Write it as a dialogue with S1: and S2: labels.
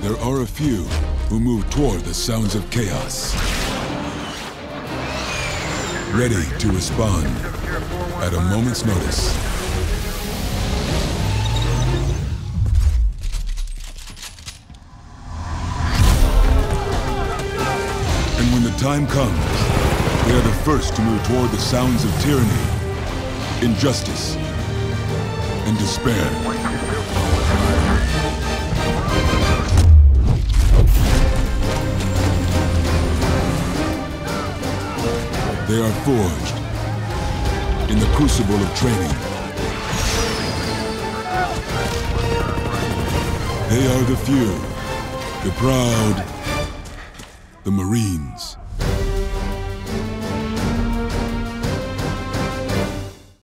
S1: There are a few who move toward the sounds of chaos, ready to respond at a moment's notice. And when the time comes, they are the first to move toward the sounds of tyranny, injustice, and despair. They are forged in the crucible of training. They are the few, the proud, the Marines.